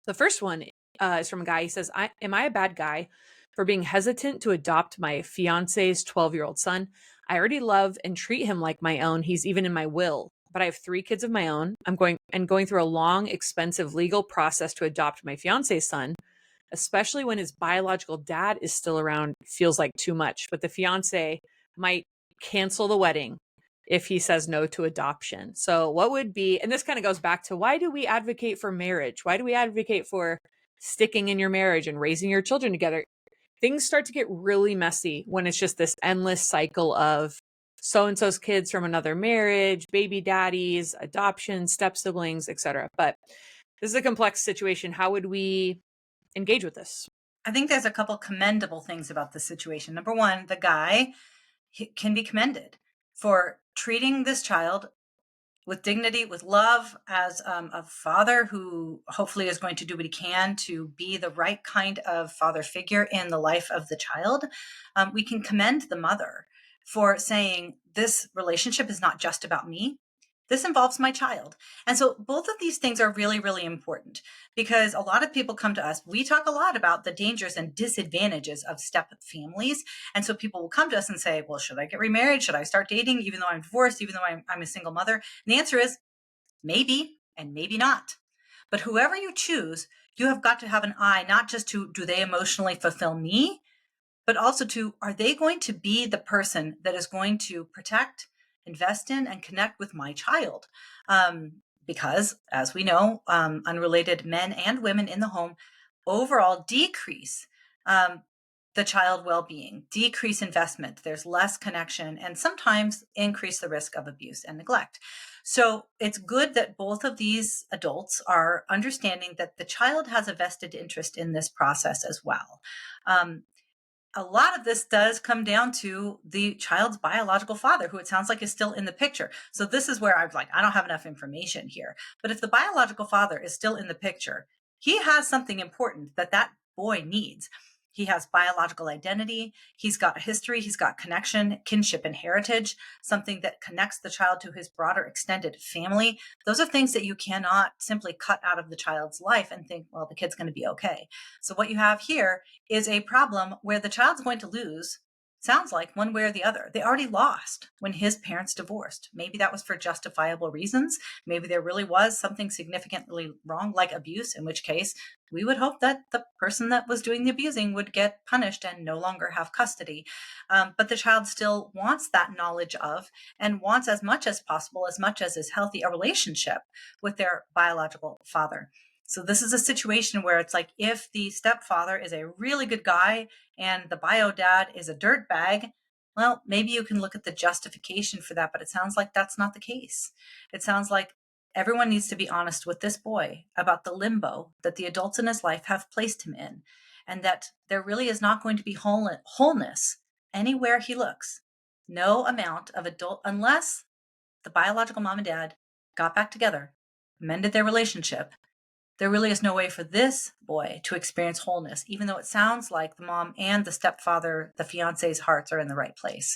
The first one is from a guy. He says, Am I a bad guy for being hesitant to adopt my fiance's 12-year-old son? I already love and treat him like my own. He's even in my will, but I have 3 kids of my own. I'm going through a long, expensive legal process to adopt my fiance's son, especially when his biological dad is still around, feels like too much. But the fiance might cancel the wedding if he says no to adoption. So, what would be, and this kind of goes back to, why do we advocate for marriage? Why do we advocate for sticking in your marriage and raising your children together? Things start to get really messy when it's just this endless cycle of so and so's kids from another marriage, baby daddies, adoption, step siblings, etc. But this is a complex situation. How would we engage with this? I think there's a couple commendable things about this situation. Number one, the guy can be commended for treating this child with dignity, with love, as a father who hopefully is going to do what he can to be the right kind of father figure in the life of the child. We can commend the mother for saying, this relationship is not just about me. This involves my child. And so both of these things are really, really important, because a lot of people come to us. We talk a lot about the dangers and disadvantages of step families. And so people will come to us and say, well, should I get remarried? Should I start dating, even though I'm divorced, even though I'm a single mother? And the answer is maybe and maybe not. But whoever you choose, you have got to have an eye, not just to, do they emotionally fulfill me, but also to, are they going to be the person that is going to protect, invest in, and connect with my child? Because, as we know, unrelated men and women in the home overall decrease the child well-being, decrease investment. There's less connection, and sometimes increase the risk of abuse and neglect. So it's good that both of these adults are understanding that the child has a vested interest in this process as well. A lot of this does come down to the child's biological father, who it sounds like is still in the picture. So this is where I'm like, I don't have enough information here. But if the biological father is still in the picture, he has something important that that boy needs. He has biological identity. He's got a history. He's got connection, kinship, and heritage, something that connects the child to his broader extended family. Those are things that you cannot simply cut out of the child's life and think, well, the kid's going to be okay. So what you have here is a problem where the child's going to lose, sounds like, one way or the other. They already lost when his parents divorced. Maybe that was for justifiable reasons. Maybe there really was something significantly wrong, like abuse, in which case we would hope that the person that was doing the abusing would get punished and no longer have custody. But the child still wants that knowledge of, and wants as much as possible, as much as is healthy, a relationship with their biological father. So this is a situation where it's like, if the stepfather is a really good guy and the bio dad is a dirtbag, well, maybe you can look at the justification for that, but it sounds like that's not the case. It sounds like everyone needs to be honest with this boy about the limbo that the adults in his life have placed him in, and that there really is not going to be wholeness anywhere he looks. No amount of adult, unless the biological mom and dad got back together, mended their relationship, there really is no way for this boy to experience wholeness, even though it sounds like the mom and the stepfather, the fiance's hearts are in the right place.